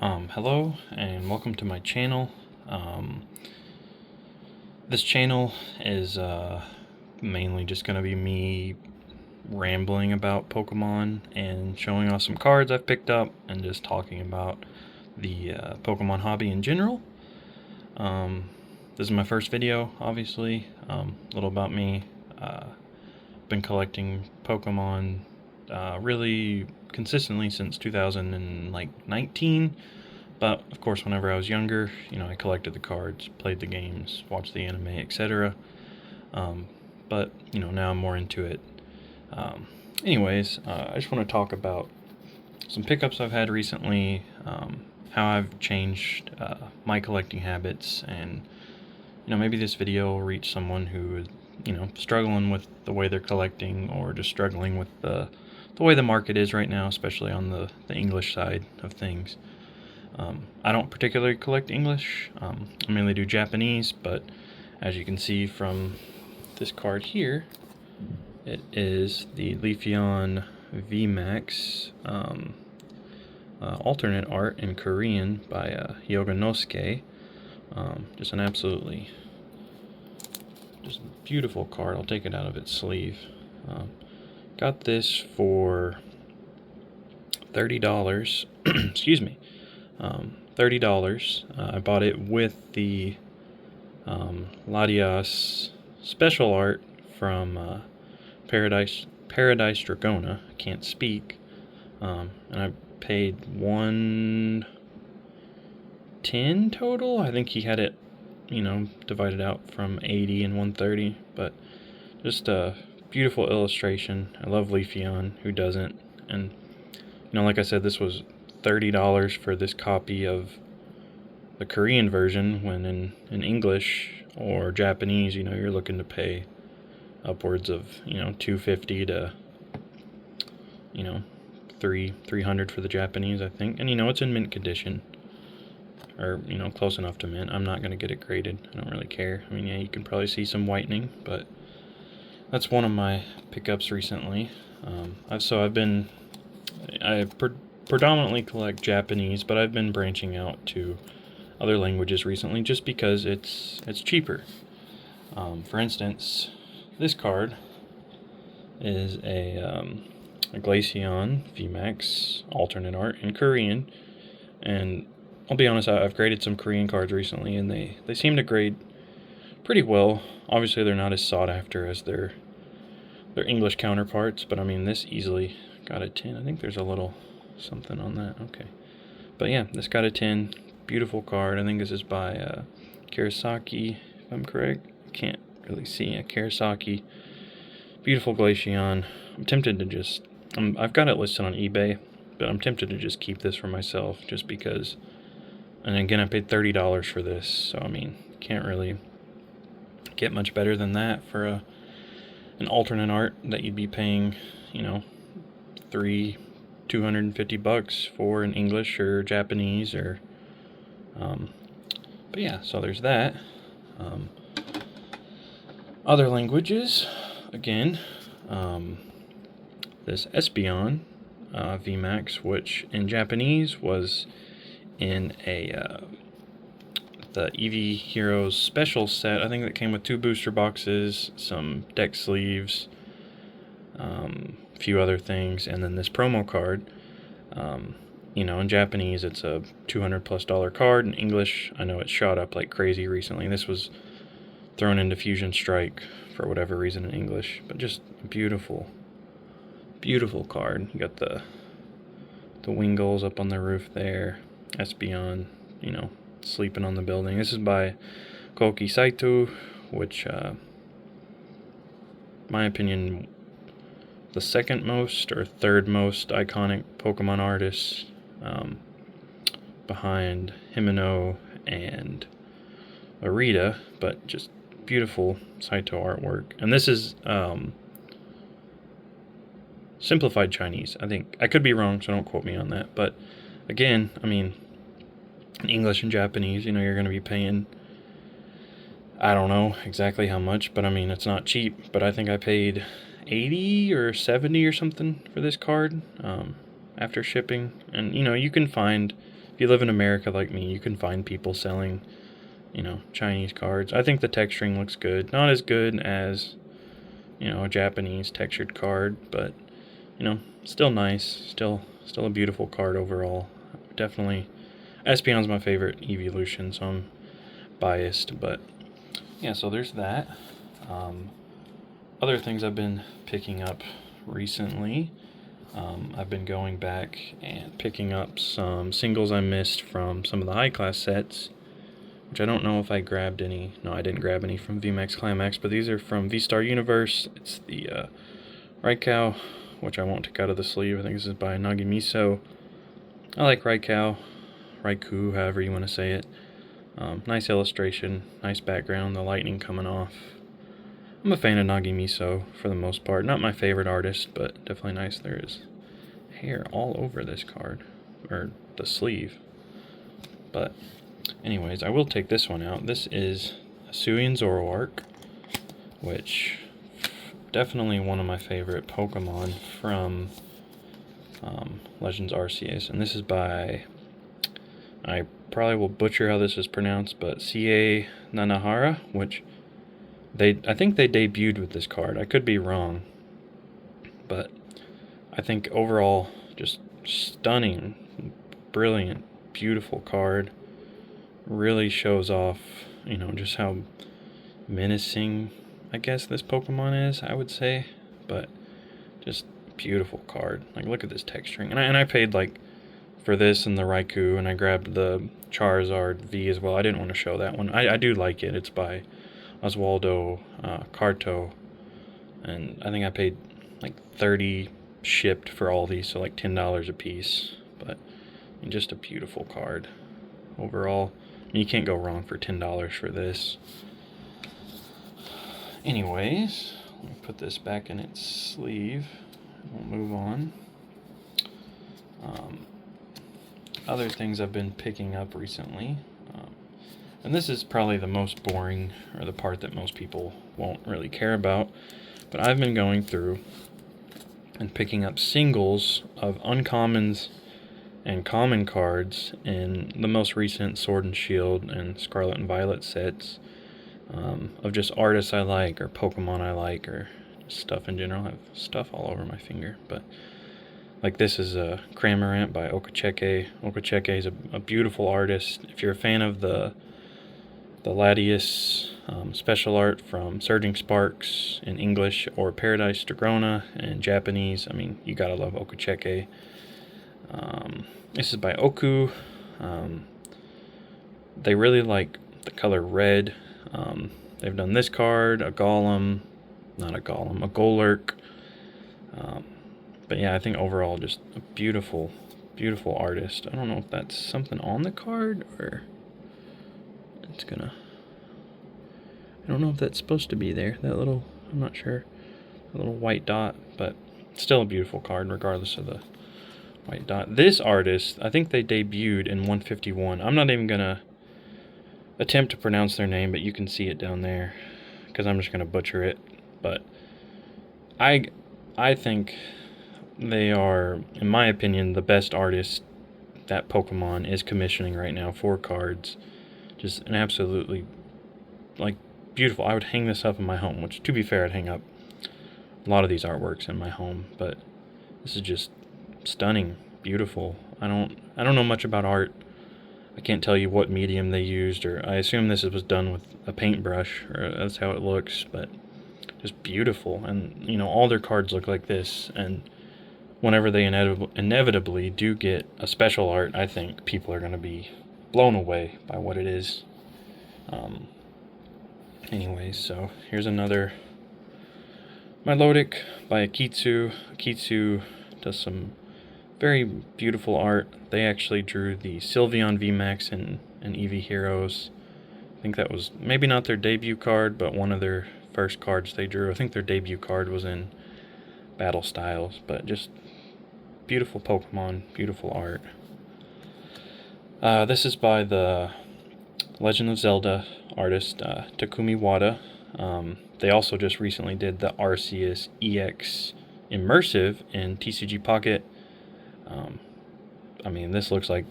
Hello and welcome to my channel. This channel is mainly just going to be me rambling about Pokemon and showing off some cards I've picked up and just talking about the Pokemon hobby in general. This is my first video, obviously. A little about me. Been collecting Pokemon really consistently since 2019. But of course, whenever I was younger, I collected the cards, played the games, watched the anime, etc. But now I'm more into it. Anyways, I just want to talk about some pickups I've had recently, how I've changed my collecting habits, and maybe this video will reach someone who is struggling with the way they're collecting, or just struggling with the way the market is right now, especially on the English side of things. I don't particularly collect English. I mainly do Japanese, but as you can see from this card here, it is the Leafeon VMAX alternate art in Korean by Hyoga Nosuke. Just an absolutely beautiful card. I'll take it out of its sleeve. Got this for $30. Excuse me. $30. I bought it with the Latias special art from Paradise Dragona. I can't speak. And I paid $110 total. I think he had it, divided out from 80 and 130. But just a beautiful illustration. I love Leafeon. Who doesn't? And like I said, this was $30 for this copy of the Korean version, when in English or Japanese, you're looking to pay upwards of $250 to $300 for the Japanese, I think. And it's in mint condition, or close enough to mint. I'm not going to get it graded. I don't really care. I mean, yeah, you can probably see some whitening, but that's one of my pickups recently. I predominantly collect Japanese, but I've been branching out to other languages recently just because it's cheaper. For instance, this card is a Glaceon VMAX alternate art in Korean, and I'll be honest, I've graded some Korean cards recently, and they seem to grade pretty well. Obviously, they're not as sought after as their English counterparts, but I mean, this easily got a 10. I think there's a little something on that. Okay, but yeah, this got a 10. Beautiful card. I think this is by Karasaki, if I'm correct. Can't really see it. Karasaki. Beautiful Glaceon. I'm tempted to just I've got it listed on eBay, but I'm tempted to just keep this for myself, just because. And again, I paid $30 for this, so I mean, can't really get much better than that for an alternate art that you'd be paying $250 for in English or Japanese, or but yeah, so there's that. Other languages, again, this Espeon VMAX, which in Japanese was in the Eevee Heroes special set. I think that came with 2 booster boxes, some deck sleeves, a few other things, and then this promo card. In Japanese, it's a $200+ card. In English, I know it's shot up like crazy recently. This was thrown into Fusion Strike for whatever reason in English, but just a beautiful card. You got the Wingulls up on the roof there. Espeon, sleeping on the building. This is by Koki Saito, which, my opinion, the second most or third most iconic Pokemon artist, behind Himeno and Arita, but just beautiful Saito artwork. And this is simplified Chinese. I think I could be wrong, so don't quote me on that. But again, I mean, in English and Japanese, you're going to be paying, I don't know exactly how much, but I mean, it's not cheap. But I think I paid 80 or 70 or something for this card after shipping. And you can find, if you live in America like me, you can find people selling, Chinese cards. I think the texturing looks good. Not as good as, a Japanese textured card, but, still nice. Still a beautiful card overall. Definitely, Espeon's my favorite evolution, so I'm biased, but yeah, so there's that. Other things I've been picking up recently. I've been going back and picking up some singles I missed from some of the high class sets, which I don't know if I grabbed any. No, I didn't grab any from VMAX Climax, but these are from V-Star Universe. It's the Raikou, which I won't take out of the sleeve. I think this is by Nagimiso. I like Raikou, however you want to say it. Nice illustration, nice background, the lightning coming off. I'm a fan of Nagimiso for the most part. Not my favorite artist, but definitely nice. There is hair all over this card, or the sleeve. But anyways, I will take this one out. This is Hisuian Zoroark, which definitely one of my favorite Pokemon from Legends Arceus. And this is by, I probably will butcher how this is pronounced, but C.A. Nanahara, which I think they debuted with this card. I could be wrong, but I think overall just stunning, brilliant, beautiful card. Really shows off, just how menacing, I guess, this Pokemon is, I would say. But just beautiful card. Like, look at this texturing. And I paid, for this and the Raikou, and I grabbed the Charizard V as well. I didn't want to show that one. I do like it. It's by Oswaldo Carto, and I think I paid 30 shipped for all these, so $10 a piece. But just a beautiful card overall. You can't go wrong for $10 for this. Anyways, let me put this back in its sleeve. We'll move on. Other things I've been picking up recently. And this is probably the most boring, or the part that most people won't really care about. But I've been going through and picking up singles of uncommons and common cards in the most recent Sword and Shield and Scarlet and Violet sets, of just artists I like, or Pokemon I like, or just stuff in general. I have stuff all over my finger, but this is a Cramorant by Okacheke. Okacheke is a beautiful artist. If you're a fan of the Latias special art from Surging Sparks in English, or Paradise Dragona in Japanese, you gotta love Okacheke. This is by Oku. They really like the color red. They've done this card, a Golem, not a Golem, a Golurk. But yeah, I think overall just a beautiful, beautiful artist. I don't know if that's something on the card, or it's gonna, I don't know if that's supposed to be there. That little, I'm not sure, a little white dot, but still a beautiful card regardless of the white dot. This artist, I think they debuted in 151. I'm not even gonna attempt to pronounce their name, but you can see it down there, because I'm just gonna butcher it. But I think they are, in my opinion, the best artist that Pokemon is commissioning right now for cards. Just an absolutely, beautiful. I would hang this up in my home, which, to be fair, I'd hang up a lot of these artworks in my home, but this is just stunning, beautiful. I don't know much about art. I can't tell you what medium they used, or I assume this was done with a paintbrush, or that's how it looks, but just beautiful. And all their cards look like this, and whenever they inevitably do get a special art, I think people are going to be blown away by what it is. Anyways, so here's another Milotic by Akitsu. Akitsu does some very beautiful art. They actually drew the Sylveon VMAX and Eevee Heroes. I think that was maybe not their debut card, but one of their first cards they drew. I think their debut card was in Battle Styles, but just beautiful Pokemon, beautiful art. This is by the Legend of Zelda artist Takumi Wada. They also just recently did the Arceus EX Immersive in TCG Pocket. This looks like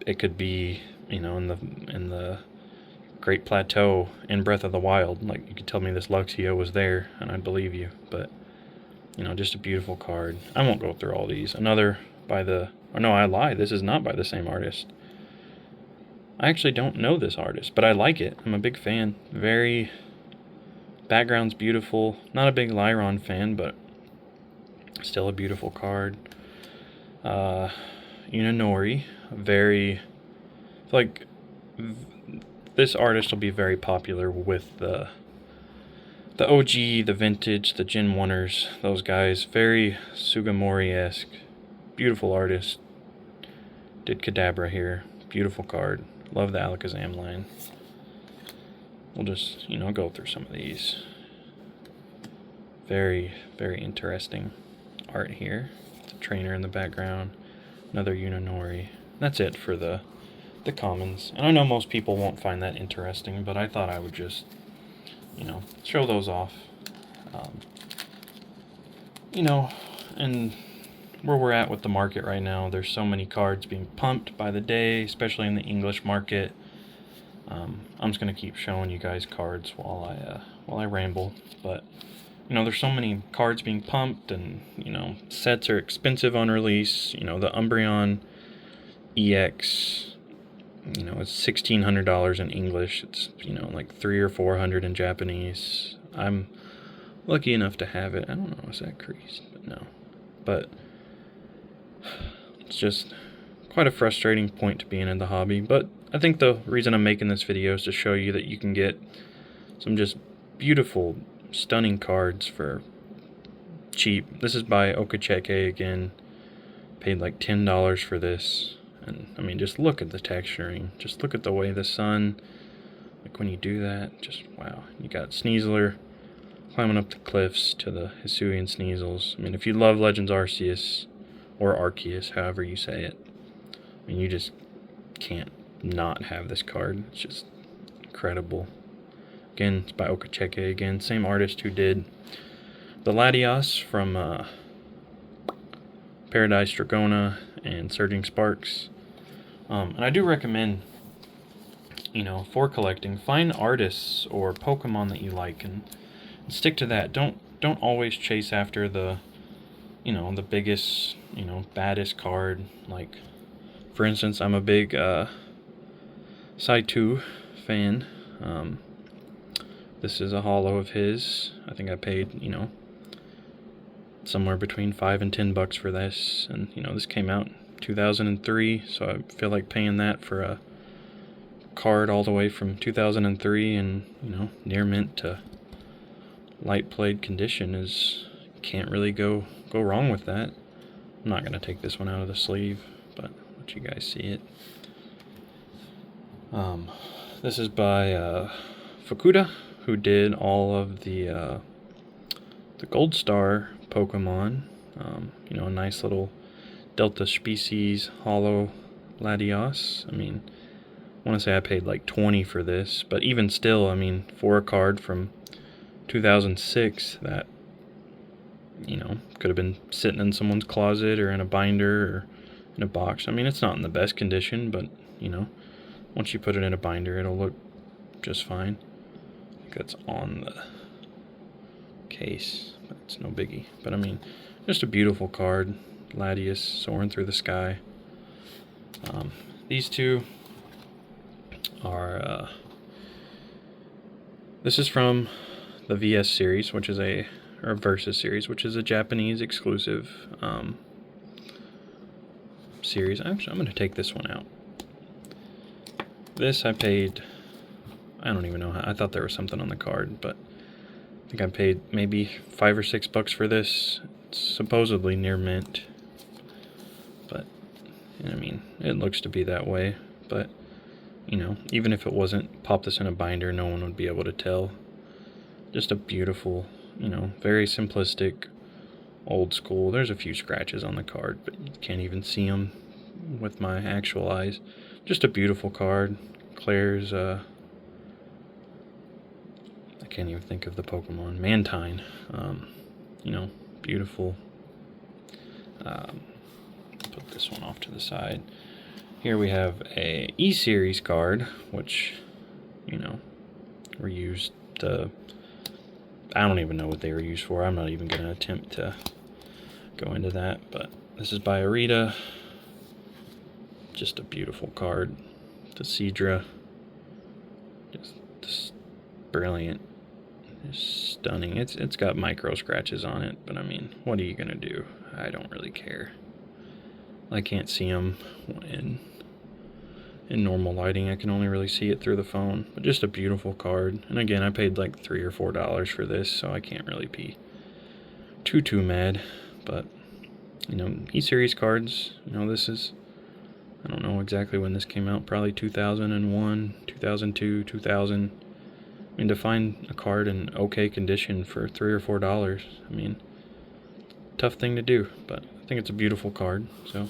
it could be, you know, in the Great Plateau in Breath of the Wild. Like, you could tell me this Luxio was there, and I'd believe you. But, you know, just a beautiful card. I won't go through all these. Another by the... Oh, no, I lied. This is not by the same artist. I actually don't know this artist, but I like it. I'm a big fan. Very... Background's beautiful. Not a big Lyron fan, but still a beautiful card. Unanori. Very... Like... This artist will be very popular with the OG, the vintage, the Gen 1ers, those guys. Very Sugimori-esque. Beautiful artist. Did Kadabra here. Beautiful card. Love the Alakazam line. We'll just, you know, go through some of these. Very, very interesting art here. The trainer in the background. Another Unanori. That's it for the commons. And I know most people won't find that interesting, but I thought I would just, you know, show those off. You know, and where we're at with the market right now, there's so many cards being pumped by the day, especially in the English market. I'm just gonna keep showing you guys cards while I ramble, but you know, there's so many cards being pumped, and you know, sets are expensive on release. You know, the Umbreon EX, you know, it's $1,600 in English. It's, you know, like $300 or $400 in Japanese. I'm lucky enough to have it. I don't know, is that creased? But no. But it's just quite a frustrating point to be in the hobby. But I think the reason I'm making this video is to show you that you can get some just beautiful, stunning cards for cheap. This is by Okacheke again. Paid like $10 for this. And I mean, just look at the texturing. Just look at the way the sun, like when you do that, just wow. You got Sneasler climbing up the cliffs to the Hisuian Sneasels. I mean, if you love Legends Arceus, or Arceus, however you say it, I mean, you just can't not have this card. It's just incredible. Again, it's by Okacheke again. Same artist who did the Latios from Paradise Dragona and Surging Sparks. And I do recommend, you know, for collecting, find artists or Pokemon that you like and stick to that. Don't always chase after the, you know, the biggest, you know, baddest card. Like, for instance, I'm a big Saitu fan. This is a holo of his. I think I paid, you know, somewhere between $5 and $10 for this, and you know, this came out in 2003, so I feel like paying that for a card all the way from 2003 and, you know, near mint to light played condition is, can't really go wrong with that. I'm not gonna take this one out of the sleeve, but let you guys see it. This is by Fukuda, who did all of the Gold Star Pokemon. You know, a nice little Delta Species holo Latios. I mean, I want to say I paid like $20 for this, but even still, I mean, for a card from 2006 that, you know, could have been sitting in someone's closet or in a binder or in a box. I mean, it's not in the best condition, but, you know, once you put it in a binder, it'll look just fine. I think that's on the case, but it's no biggie. But I mean, just a beautiful card. Latios soaring through the sky. These two are this is from the VS series, which is or Versus series, which is a Japanese exclusive series. Actually, I'm going to take this one out. This I paid, I don't even know how, I thought there was something on the card, but I think I paid maybe $5 or $6 for this. It's supposedly near mint, but I mean, it looks to be that way. But you know, even if it wasn't, pop this in a binder, no one would be able to tell. Just a beautiful, you know, very simplistic, old school. There's a few scratches on the card, but you can't even see them with my actual eyes. Just a beautiful card. Claire's I can't even think of the Pokemon. Mantine. You know, beautiful. Put this one off to the side. Here we have a E-Series card, which, you know, were used to... I don't even know what they were used for. I'm not even going to attempt to go into that. But this is by Arita. Just a beautiful card. The Seadra. Just brilliant. Just stunning. It's got micro scratches on it, but I mean, what are you going to do? I don't really care. I can't see them in normal lighting. I can only really see it through the phone. But just a beautiful card. And again, I paid like $3 or $4 for this, so I can't really be too mad. But, you know, E-Series cards, you know, this is, I don't know exactly when this came out, probably 2001, 2002, 2000. I mean, to find a card in okay condition for $3 or $4, I mean, tough thing to do, but I think it's a beautiful card. So,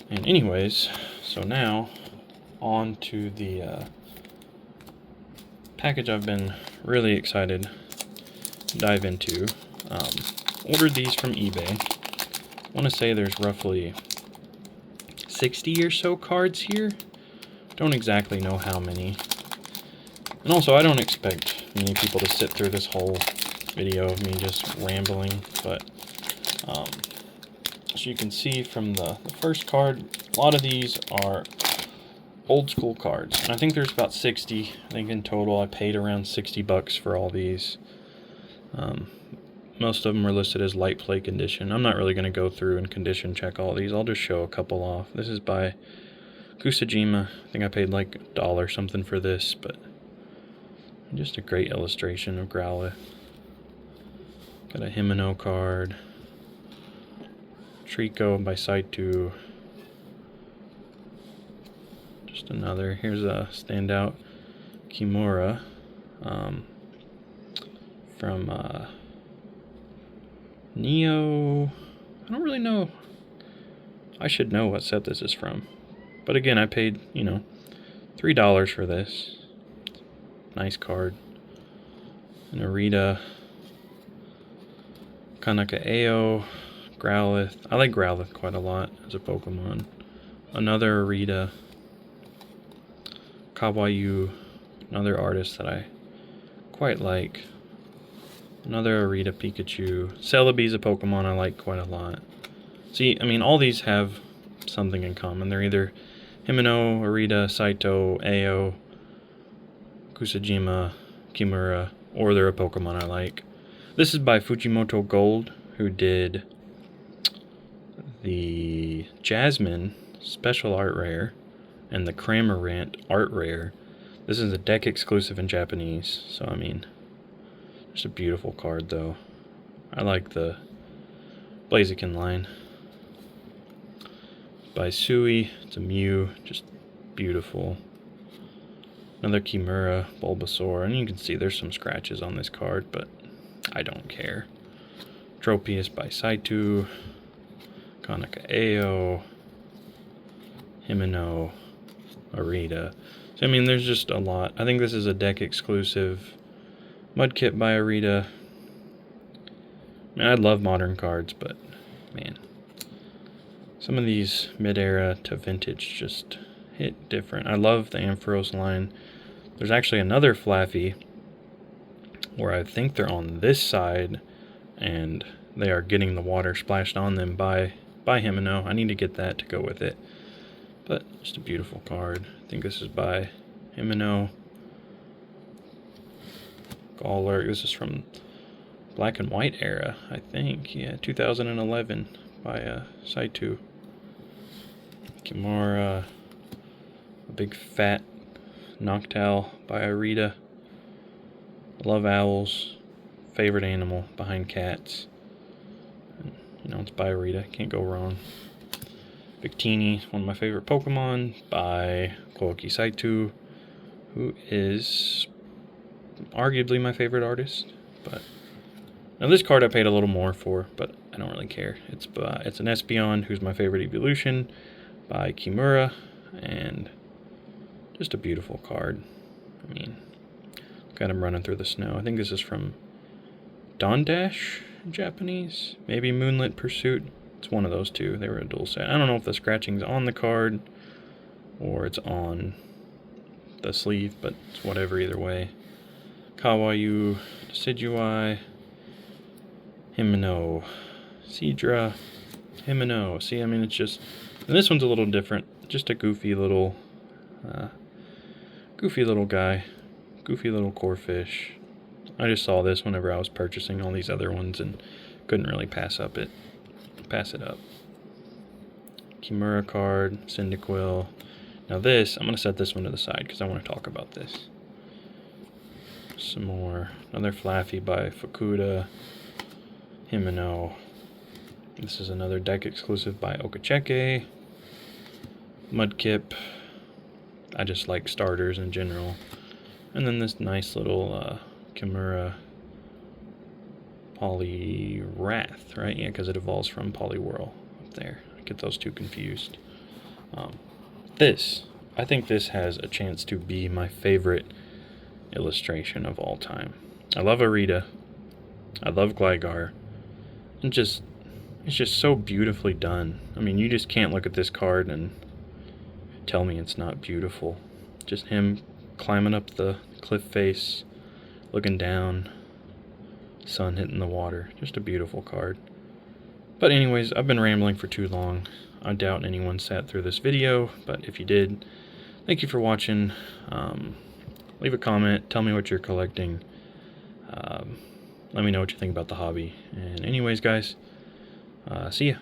and anyways, so now on to the package I've been really excited to dive into. Ordered these from eBay. I want to say there's roughly 60 or so cards here. Don't exactly know how many. And also, I don't expect many people to sit through this whole video of me just rambling, but as you can see from the first card, a lot of these are old school cards. And I think there's about 60. I think in total I paid around $60 for all these. Most of them are listed as light play condition. I'm not really going to go through and condition check all these. I'll just show a couple off. This is by Kusajima. I think I paid like $1 something for this, but just a great illustration of Growlithe. Got a Himeno card. Trico by Saitu. Just another. Here's a standout Kimura from Neo. I don't really know. I should know what set this is from. But again, I paid, you know, $3 for this. Nice card. An Arita. Kanaka Ao. Growlithe. I like Growlithe quite a lot as a Pokemon. Another Arita. Kawaii. Another artist that I quite like. Another Arita Pikachu. Celebi's a Pokemon I like quite a lot. See, I mean, all these have something in common. They're either Himeno, Arita, Saito, Ao, Kusajima, Kimura, or they're a Pokemon I like. This is by Fujimoto Gold, who did the Jasmine Special Art Rare and the Cramorant Art Rare. This is a deck exclusive in Japanese, so I mean, just a beautiful card though. I like the Blaziken line. By Sui, it's a Mew, just beautiful. Another Kimura, Bulbasaur, and you can see there's some scratches on this card, but I don't care. Tropius by Saitu, Kanaka Ao, Himeno, Arita. So I mean, there's just a lot. I think this is a deck exclusive. Mudkip by Arita. I mean, I love modern cards, but man, some of these mid-era to vintage just hit different. I love the Ampharos line. There's actually another Flaffy where I think they're on this side and they are getting the water splashed on them by Himeno. I need to get that to go with it. But just a beautiful card. I think this is by Himeno. Galarian. This is from Black and White era, I think. Yeah, 2011 by Saitu. Kimura. A big fat Noctowl by Arita. Love owls. Favorite animal behind cats. And, you know, it's by Arita. Can't go wrong. Victini, one of my favorite Pokemon, by Koiki Saitu, who is arguably my favorite artist. But now this card I paid a little more for, but I don't really care. It's an Espeon, who's my favorite evolution, by Kimura, and just a beautiful card. I mean, got him running through the snow. I think this is from Dawn Dash in Japanese, maybe Moonlit Pursuit. It's one of those two. They were a dual set. I don't know if the scratching's on the card or it's on the sleeve, but it's whatever either way. Kawayu, Decidueye, Himeno, Seadra, Himeno. See, I mean, it's just, and this one's a little different. Just a goofy little guy, goofy little Corphish. I just saw this whenever I was purchasing all these other ones and couldn't really pass it up. Kimura card, Cyndaquil. Now this, I'm going to set this one to the side because I want to talk about this. Some more. Another Flaffy by Fukuda. Himeno. This is another deck exclusive by Okacheke. Mudkip. I just like starters in general. And then this nice little Kimura Poliwrath, right? Yeah, because it evolves from Poliwhirl up there. I get those two confused. I think this has a chance to be my favorite illustration of all time. I love Arita. I love Gligar. And it's just so beautifully done. I mean, you just can't look at this card and tell me it's not beautiful. Just him climbing up the cliff face, looking down, sun hitting the water. Just a beautiful card. But anyways, I've been rambling for too long. I doubt anyone sat through this video, but if you did, thank you for watching. Leave a comment, tell me what you're collecting. Let me know what you think about the hobby. And anyways, guys, see ya.